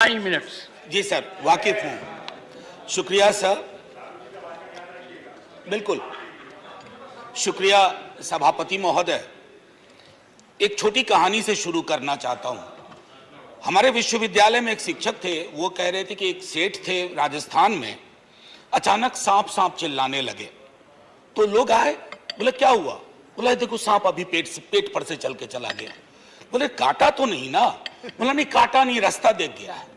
9 minutes. जी sir, वाकिफ हूँ। शुक्रिया सर, बिल्कुल शुक्रिया सभापति महोदय। एक छोटी कहानी से शुरू करना चाहता हूँ। हमारे विश्वविद्यालय में एक शिक्षक थे, वो कह रहे थे कि एक सेठ थे राजस्थान में, अचानक सांप सांप चिल्लाने लगे। तो लोग आए, बोले क्या हुआ? बोला देखो सांप अभी पेट पर से चल के चला गया। बोले काटा तो नहीं ना? बोला नहीं काटा नहीं, रास्ता देख गया है।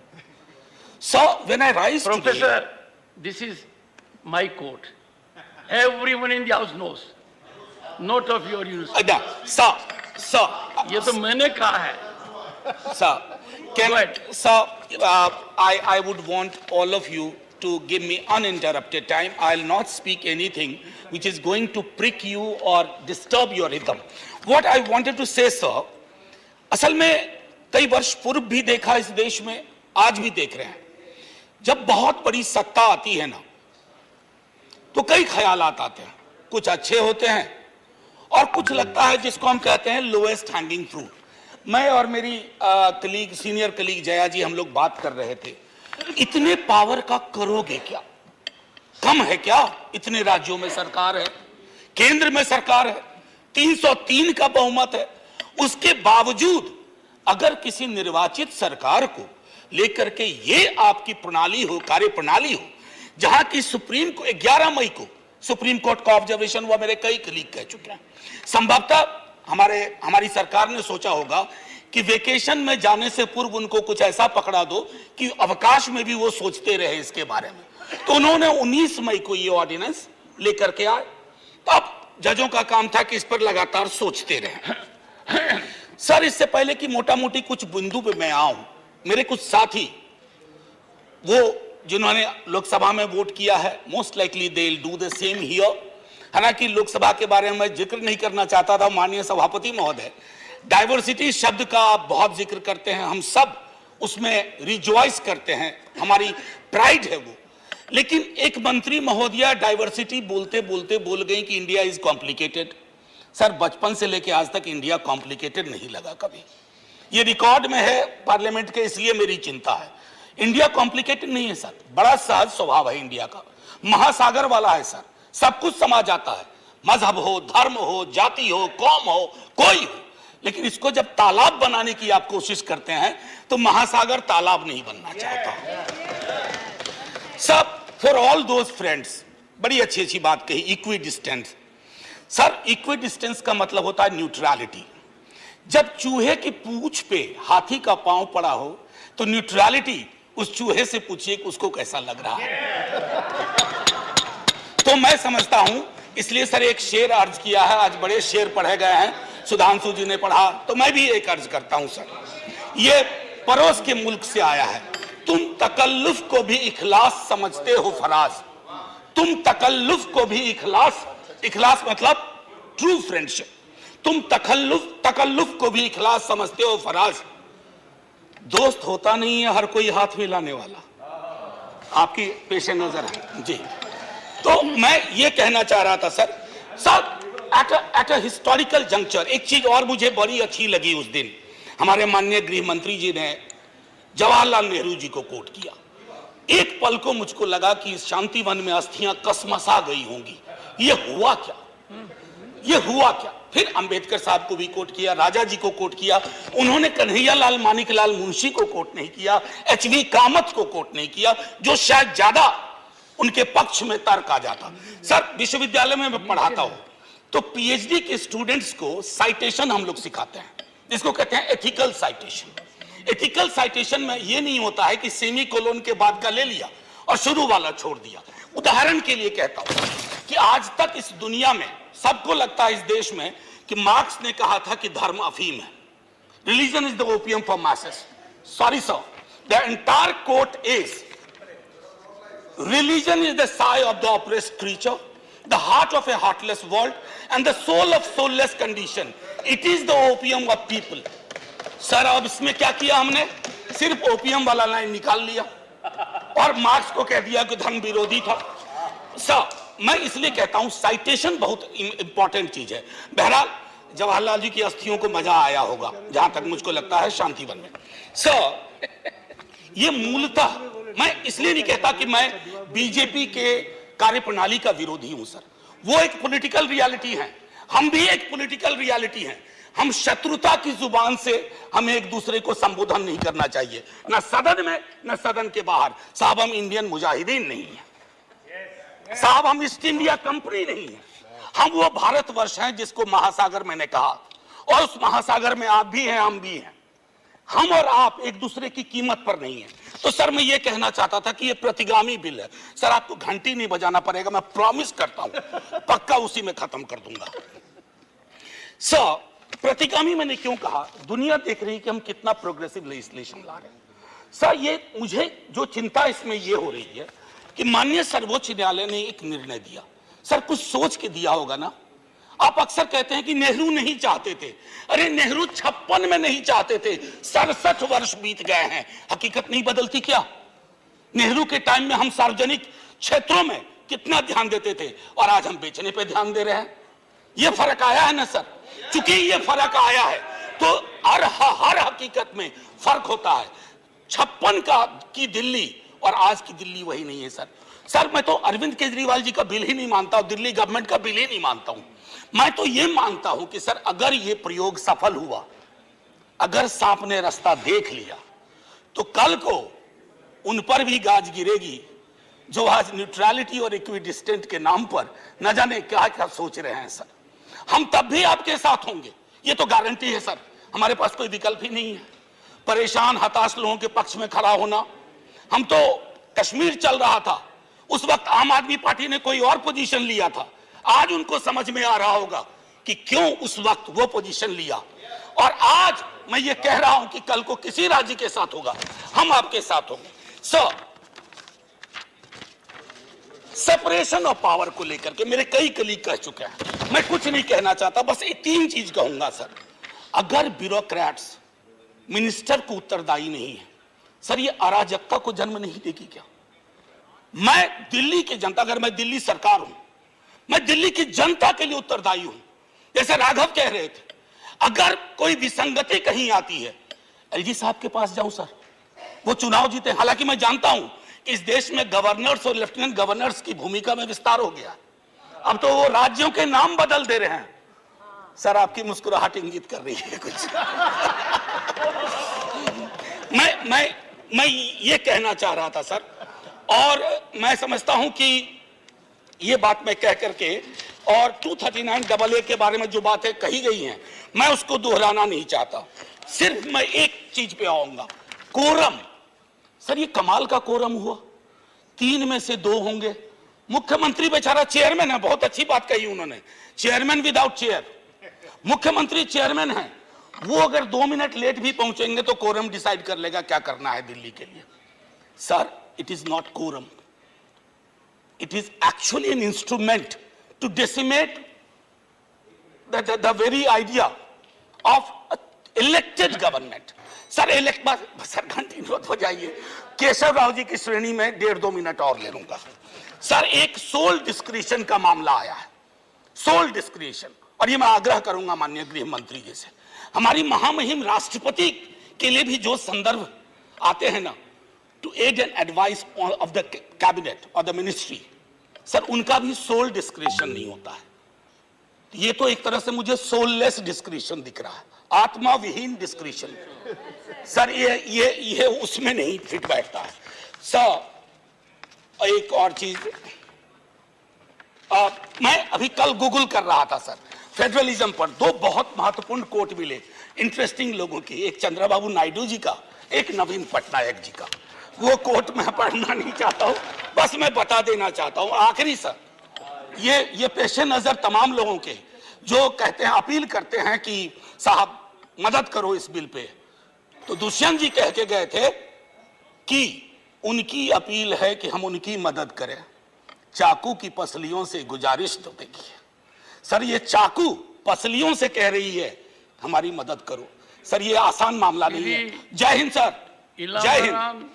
So when I rise Professor, today, this is my court. Everyone in the house knows. Note of your use. sir, ये तो मैंने कहा है. sir, Go ahead. sir, I would want all of you to give me uninterrupted time. I'll not speak anything which is going to prick you or disturb your rhythm. What I wanted to say, sir, असल में कई वर्ष पूर्व भी देखा इस देश में, आज भी देख रहे हैं। जब बहुत बड़ी सत्ता आती है ना, तो कई ख्यालात आते हैं, कुछ अच्छे होते हैं और कुछ लगता है जिसको हम कहते हैं लोएस्ट हैंगिंग फ्रूट। मैं और मेरी कलीग, सीनियर कलीग जया जी, हम लोग बात कर रहे थे, इतने पावर का करोगे क्या? कम है क्या? इतने राज्यों में सरकार है, केंद्र में सरकार है, 303 का बहुमत है, उसके बावजूद अगर किसी निर्वाचित सरकार को लेकर के ये आपकी प्रणाली हो, कार्य प्रणाली हो, जहां की सुप्रीम को 11 मई को सुप्रीम कोर्ट का ऑब्जर्वेशन हुआ, मेरे कई कलीग कह चुके हैं। संभवतः हमारी सरकार ने सोचा होगा कि वेकेशन में जाने से पूर्व उनको कुछ ऐसा पकड़ा दो कि अवकाश में भी वो सोचते रहे इसके बारे में। तो उन्होंने 19 मई को ये ऑर्डिनेंस लेकर के आए। तो अब जजों का काम था कि इस पर लगातार सोचते रहे। सर, इससे पहले कि मोटा मोटी कुछ बिंदु पे मैं आऊं, मेरे कुछ साथी वो जिन्होंने लोकसभा में वोट किया है, most likely they will do the same here. हालांकि लोकसभा के बारे में जिक्र नहीं करना चाहता था, माननीय सभापति महोदय, डाइवर्सिटी शब्द का आप बहुत जिक्र करते हैं, हम सब उसमें रिजॉइस करते हैं, हमारी प्राइड है वो। लेकिन एक मंत्री महोदया डाइवर्सिटी बोलते बोलते बोल गई कि इंडिया इज कॉम्प्लिकेटेड। सर, बचपन से लेकर आज तक इंडिया कॉम्प्लिकेटेड नहीं लगा कभी। ये रिकॉर्ड में है पार्लियामेंट के, इसलिए मेरी चिंता है। इंडिया कॉम्प्लिकेटेड नहीं है सर, बड़ा सहज स्वभाव है इंडिया का, महासागर वाला है सर, सब कुछ समा जाता है, मजहब हो, धर्म हो, जाति हो, कौम हो, कोई हो। लेकिन इसको जब तालाब बनाने की आप कोशिश करते हैं तो महासागर तालाब नहीं बनना चाहता। सब फॉर ऑल दोज फ्रेंड्स, बड़ी अच्छी अच्छी बात कही, equi distance. Sir, equi distance का मतलब होता है न्यूट्रलिटी। जब चूहे की पूंछ पे हाथी का पांव पड़ा हो तो न्यूट्रलिटी, उस चूहे से पूछिए कि उसको कैसा लग रहा है। तो मैं समझता हूं, इसलिए सर एक शेर अर्ज किया है, आज बड़े शेर पढ़े गए हैं, सुधांशु जी ने पढ़ा, तो मैं भी एक अर्ज करता हूं सर। ये पड़ोस के मुल्क से आया है। तुम तकल्लुफ को भी इखलास समझते हो फराज, तुम तकल्लुफ को भी इखलास मतलब ट्रू फ्रेंडशिप, तुम तकल्लुफ को भी इखलास समझते हो फराज। दोस्त होता नहीं है हर कोई हाथ मिलाने वाला, आपकी पेश नजर है जी। तो मैं ये कहना चाह रहा था sir, at a historical juncture एक चीज और मुझे बड़ी अच्छी लगी उस दिन, हमारे माननीय गृह मंत्री जी ने जवाहरलाल नेहरू जी को कोट किया। एक पल को मुझको लगा कि इस शांति वन में अस्थियां कसमसा गई होंगी। ये हुआ क्या? ये हुआ क्या? फिर अंबेडकर साहब को भी कोट किया, राजा जी को कोट किया, उन्होंने कन्हैयालाल मानिकलाल मुंशी को कोट नहीं किया, एचवी कामत को कोट नहीं किया, जो शायद ज्यादा उनके पक्ष में तर्क आ जाता। सर, विश्वविद्यालय में मैं पढ़ाता हूं तो पीएचडी के स्टूडेंट्स को साइटेशन हम लोग सिखाते हैं, जिसको कहते हैं एथिकल साइटेशन। एथिकल साइटेशन में यह नहीं होता है कि सेमी कोलोन के बाद का ले लिया और शुरू वाला छोड़ दिया। उदाहरण के लिए कहता हूं कि आज तक इस दुनिया में सबको लगता है इस देश में कि मार्क्स ने कहा था कि धर्म अफीम है, religion is the opium for masses. Sorry sir, the entire quote is religion is the sigh of the oppressed creature, the heart of a heartless world, and the soul of soulless condition. It is the opium of people. Sir, अब इसमें क्या किया हमने? सिर्फ opium वाला line निकाल लिया और मार्क्स को कह दिया कि धर्म विरोधी था। सर, मैं इसलिए कहता हूं साइटेशन बहुत इंपॉर्टेंट चीज है। बहरहाल जवाहरलाल जी की अस्थियों को मजा आया होगा, जहां तक मुझको लगता है शांतिवन में। सर, ये मूलतः, मैं इसलिए नहीं कहता कि मैं बीजेपी के कार्यप्रणाली का विरोधी हूं सर, वो एक पॉलिटिकल रियलिटी है, हम भी एक पॉलिटिकल रियलिटी हैं। हम शत्रुता की जुबान से हमें एक दूसरे को संबोधन नहीं करना चाहिए, ना सदन में ना सदन के बाहर। साहब हम इंडियन मुजाहिदीन नहीं है साहब, हम ईस्ट इंडिया कंपनी नहीं है, हम वो भारतवर्ष हैं जिसको महासागर मैंने कहा, और उस महासागर में आप भी हैं हम भी हैं। हम और आप एक दूसरे की कीमत पर नहीं है। तो सर मैं ये कहना चाहता था कि ये प्रतिगामी बिल है सर, आपको घंटी नहीं बजाना पड़ेगा, मैं प्रॉमिस करता हूं, पक्का उसी में खत्म कर दूंगा। सर प्रतिगामी मैंने क्यों कहा, दुनिया देख रही है कि हम कितना प्रोग्रेसिव लेजिस्लेशन ला रहे हैं। सर ये मुझे जो चिंता इसमें ये हो रही है कि माननीय सर्वोच्च न्यायालय ने एक निर्णय दिया, सर कुछ सोच के दिया होगा ना। आप अक्सर कहते हैं कि नेहरू नहीं चाहते थे, अरे नेहरू 56 में नहीं चाहते थे, 67 वर्ष बीत गए हैं, हकीकत नहीं बदलती क्या। नेहरू के टाइम में हम सार्वजनिक क्षेत्रों में कितना ध्यान देते थे और आज हम बेचने पे ध्यान दे रहे हैं। ये फर्क आया है ना सर, चूंकि ये फर्क आया है तो हर हकीकत में फर्क होता है। 56 की दिल्ली और आज की दिल्ली वही नहीं है सर। सर मैं तो अरविंद केजरीवाल जी का बिल ही नहीं मानता हूं, दिल्ली गवर्नमेंट का बिल ही नहीं मानता हूं। मैं तो ये मानता हूं कि सर अगर ये प्रयोग सफल हुआ, अगर सांप ने रास्ता देख लिया, तो कल को उन पर भी गाज गिरेगी जो आज न्यूट्रलिटी और इक्विडिस्टेंट के नाम पर न जाने क्या क्या सोच रहे हैं सर। हम तब भी आपके साथ होंगे, ये तो गारंटी है सर, हमारे पास कोई विकल्प ही नहीं है। परेशान हताश लोगों के पक्ष में खड़ा होना, हम तो कश्मीर चल रहा था उस वक्त आम आदमी पार्टी ने कोई और पोजीशन लिया था, आज उनको समझ में आ रहा होगा कि क्यों उस वक्त वो पोजीशन लिया। और आज मैं ये कह रहा हूं कि कल को किसी राज्य के साथ होगा, हम आपके साथ होंगे। सेपरेशन ऑफ पावर को लेकर के मेरे कई कलीग कह चुके हैं, मैं कुछ नहीं कहना चाहता, बस ये 3 चीज कहूंगा सर। अगर ब्यूरोक्रेट्स मिनिस्टर को उत्तरदायी नहीं है सर, ये अराजकता को जन्म नहीं देगी क्या। मैं दिल्ली की जनता, अगर मैं दिल्ली सरकार हूं, मैं दिल्ली की जनता के लिए उत्तरदायी हूं। जैसे राघव कह रहे थे, अगर कोई विसंगति कहीं आती है, एलजी साहब के पास जाऊं सर, वो चुनाव जीते। हालांकि मैं जानता हूं कि इस देश में गवर्नर्स और लेफ्टिनेंट गवर्नर्स की भूमिका में विस्तार हो गया, अब तो वो राज्यों के नाम बदल दे रहे हैं। सर आपकी मुस्कुराहट इंगित कर रही है कुछ। मैं ये कहना चाह रहा था सर, और मैं समझता हूं कि ये बात मैं कह करके, और 239AA के बारे में जो बातें कही गई हैं मैं उसको दोहराना नहीं चाहता, सिर्फ मैं एक चीज पे आऊंगा, कोरम। सर ये कमाल का कोरम हुआ, 3 में से 2 होंगे। मुख्यमंत्री बेचारा चेयरमैन है, बहुत अच्छी बात कही उन्होंने, चेयरमैन विदाउट चेयर। मुख्यमंत्री चेयरमैन है, वो अगर 2 मिनट लेट भी पहुंचेंगे तो कोरम डिसाइड कर लेगा क्या करना है दिल्ली के लिए। Sir it is not quorum, it is actually an instrument to decimate the very idea of elected government. Sir sir घंटी मत बजाइए, केशव राव जी की श्रेणी में 1.5-2 मिनट और ले लूंगा। सर एक सोल डिस्क्रिशन का मामला आया है, सोल डिस्क्रिशन, और ये मैं आग्रह करूंगा माननीय गृह मंत्री जी से, हमारी महामहिम राष्ट्रपति के लिए भी जो संदर्भ आते हैं ना, to aid and advise of the cabinet or the ministry, sir उनका भी सोल डिस्क्रिशन नहीं होता है। ये तो एक तरह से मुझे सोललेस डिस्क्रिशन दिख रहा है, आत्मा विहीन डिस्क्रिशन। सर ये उसमें नहीं फिट बैठता है। सर एक और चीज, मैं अभी कल गूगल कर रहा था सर, फेडरलिज्म पर 2 बहुत महत्वपूर्ण कोट मिले इंटरेस्टिंग लोगों के, एक चंद्रबाबू नायडू जी का, एक नवीन पटनायक जी का। वो कोट मैं पढ़ना नहीं चाहता हूं, बस मैं बता देना चाहता हूं। आखिरी सर, ये पेशे नजर तमाम लोगों के जो कहते हैं, अपील करते हैं कि साहब मदद करो इस बिल पे, तो दुष्यंत जी कह के गए थे कि उनकी अपील है कि हम उनकी मदद करें, चाकू की पसलियों से गुजारिश तो देखिए। सर ये चाकू पसलियों से कह रही है हमारी मदद करो। सर ये आसान मामला नहीं है। जय हिंद सर, जय हिंद।